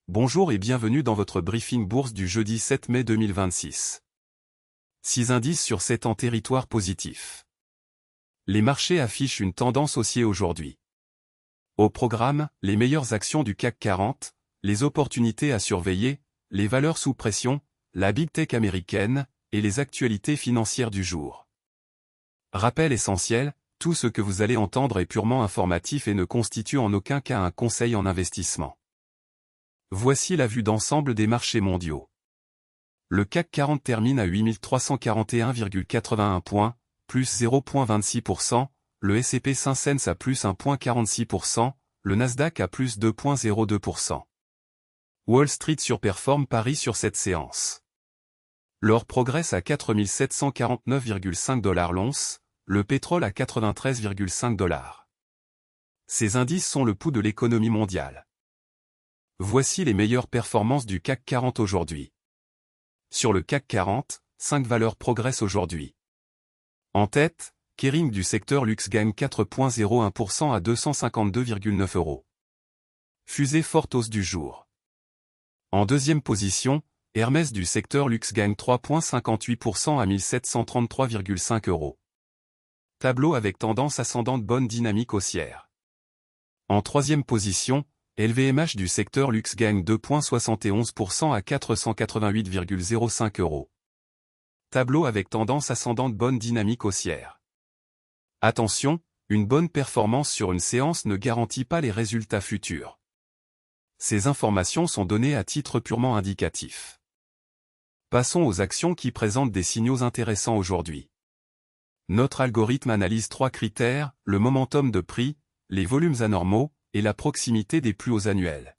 Bonjour et bienvenue dans votre briefing bourse du jeudi 7 mai 2026. 6 indices sur 7 en territoire positif. Les marchés affichent une tendance haussière aujourd'hui. Au programme, les meilleures actions du CAC 40, les opportunités à surveiller, les valeurs sous pression, la big tech américaine, et les actualités financières du jour. Rappel essentiel, tout ce que vous allez entendre est purement informatif et ne constitue en aucun cas un conseil en investissement. Voici la vue d'ensemble des marchés mondiaux. Le CAC 40 termine à 8341,81 points, plus 0,26%, le S&P 500 à plus 1,46%, le Nasdaq à plus 2,02%. Wall Street surperforme Paris sur cette séance. L'or progresse à 4749,5 $ l'once, le pétrole à 93,5 $. Ces indices sont le pouls de l'économie mondiale. Voici les meilleures performances du CAC 40 aujourd'hui. Sur le CAC 40, 5 valeurs progressent aujourd'hui. En tête, Kering du secteur luxe gagne 4,01% à 252,9 €. Fusée forte hausse du jour. En deuxième position, Hermès du secteur luxe gagne 3,58% à 1733,5 €. Tableau avec tendance ascendante, bonne dynamique haussière. En troisième position, LVMH du secteur luxe gagne 2,71% à 488,05 €. Tableau avec tendance ascendante, bonne dynamique haussière. Attention, une bonne performance sur une séance ne garantit pas les résultats futurs. Ces informations sont données à titre purement indicatif. Passons aux actions qui présentent des signaux intéressants aujourd'hui. Notre algorithme analyse 3 critères, le momentum de prix, les volumes anormaux, et la proximité des plus hauts annuels.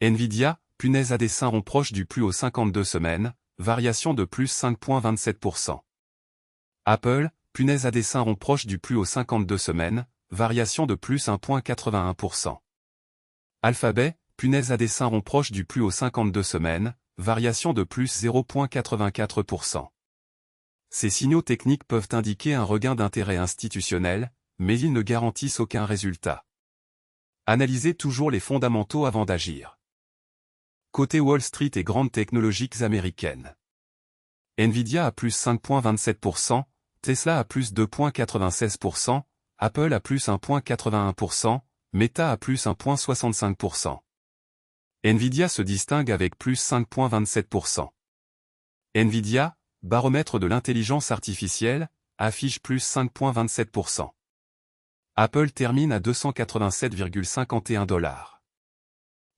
Nvidia, punaise à dessin rond proche du plus haut 52 semaines, variation de plus 5,27%. Apple, punaise à dessin rond proche du plus haut 52 semaines, variation de plus 1,81%. Alphabet, punaise à dessin rond proche du plus haut 52 semaines, variation de plus 0,84%. Ces signaux techniques peuvent indiquer un regain d'intérêt institutionnel, mais ils ne garantissent aucun résultat. Analysez toujours les fondamentaux avant d'agir. Côté Wall Street et grandes technologiques américaines. Nvidia à plus 5,27%, Tesla à plus 2,96%, Apple à plus 1,81%, Meta à plus 1,65%. Nvidia se distingue avec plus 5,27%. Nvidia, baromètre de l'intelligence artificielle, affiche plus 5,27%. Apple termine à 287,51 $.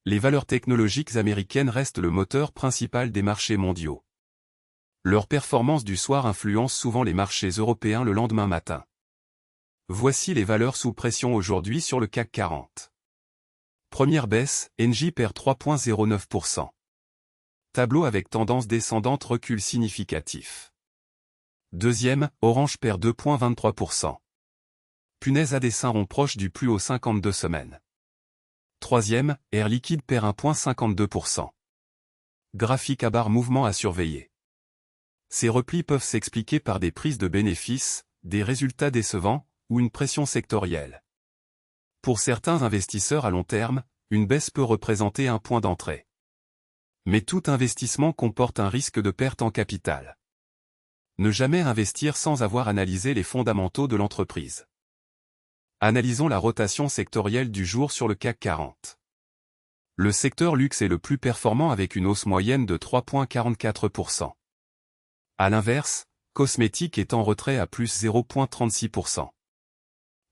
Les valeurs technologiques américaines restent le moteur principal des marchés mondiaux. Leur performance du soir influence souvent les marchés européens le lendemain matin. Voici les valeurs sous pression aujourd'hui sur le CAC 40. Première baisse, Engie perd 3,09%. Tableau avec tendance descendante, recul significatif. Deuxième, Orange perd 2,23%. Punaise à dessin rond proche du plus haut 52 semaines. Troisième, Air Liquide perd 1,52%. Graphique à barre, mouvement à surveiller. Ces replis peuvent s'expliquer par des prises de bénéfices, des résultats décevants, ou une pression sectorielle. Pour certains investisseurs à long terme, une baisse peut représenter un point d'entrée. Mais tout investissement comporte un risque de perte en capital. Ne jamais investir sans avoir analysé les fondamentaux de l'entreprise. Analysons la rotation sectorielle du jour sur le CAC 40. Le secteur luxe est le plus performant avec une hausse moyenne de 3,44%. À l'inverse, cosmétique est en retrait à plus 0,36%.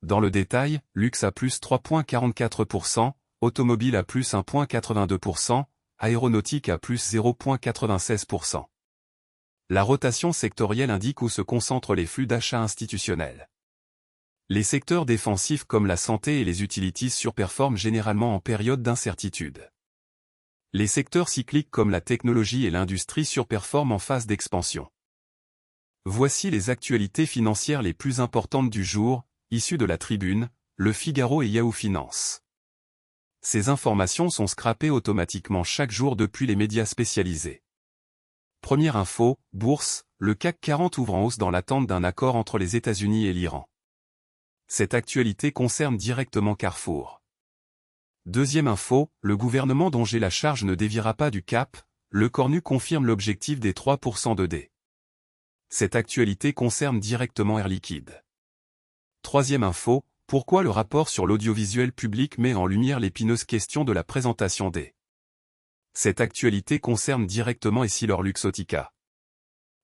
Dans le détail, luxe à plus 3,44%, automobile à plus 1,82%, aéronautique à plus 0,96%. La rotation sectorielle indique où se concentrent les flux d'achat institutionnels. Les secteurs défensifs comme la santé et les utilities surperforment généralement en période d'incertitude. Les secteurs cycliques comme la technologie et l'industrie surperforment en phase d'expansion. Voici les actualités financières les plus importantes du jour, issues de la Tribune, Le Figaro et Yahoo Finance. Ces informations sont scrapées automatiquement chaque jour depuis les médias spécialisés. Première info, bourse, le CAC 40 ouvre en hausse dans l'attente d'un accord entre les États-Unis et l'Iran. Cette actualité concerne directement Carrefour. Deuxième info, le gouvernement dont j'ai la charge ne déviera pas du cap, le Cornu confirme l'objectif des 3% de D. Cette actualité concerne directement Air Liquide. Troisième info, pourquoi le rapport sur l'audiovisuel public met en lumière l'épineuse question de la présentation des. Cette actualité concerne directement EssilorLuxottica.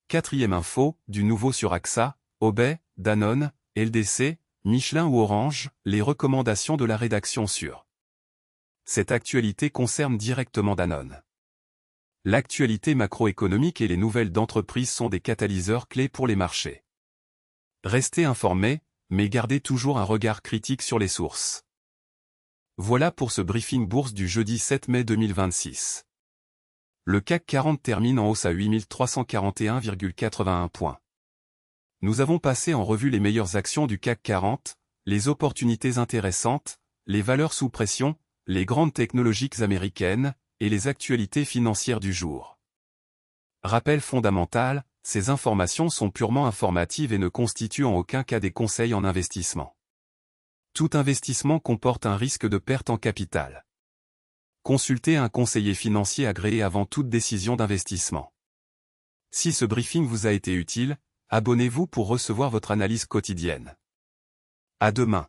Quatrième info, du nouveau sur AXA, Obey, Danone, LDC, Michelin ou Orange, les recommandations de la rédaction sur. Cette actualité concerne directement Danone. L'actualité macroéconomique et les nouvelles d'entreprise sont des catalyseurs clés pour les marchés. Restez informés, mais gardez toujours un regard critique sur les sources. Voilà pour ce briefing bourse du jeudi 7 mai 2026. Le CAC 40 termine en hausse à 8341,81 points. Nous avons passé en revue les meilleures actions du CAC 40, les opportunités intéressantes, les valeurs sous pression, les grandes technologiques américaines, et les actualités financières du jour. Rappel fondamental, ces informations sont purement informatives et ne constituent en aucun cas des conseils en investissement. Tout investissement comporte un risque de perte en capital. Consultez un conseiller financier agréé avant toute décision d'investissement. Si ce briefing vous a été utile, abonnez-vous pour recevoir votre analyse quotidienne. À demain.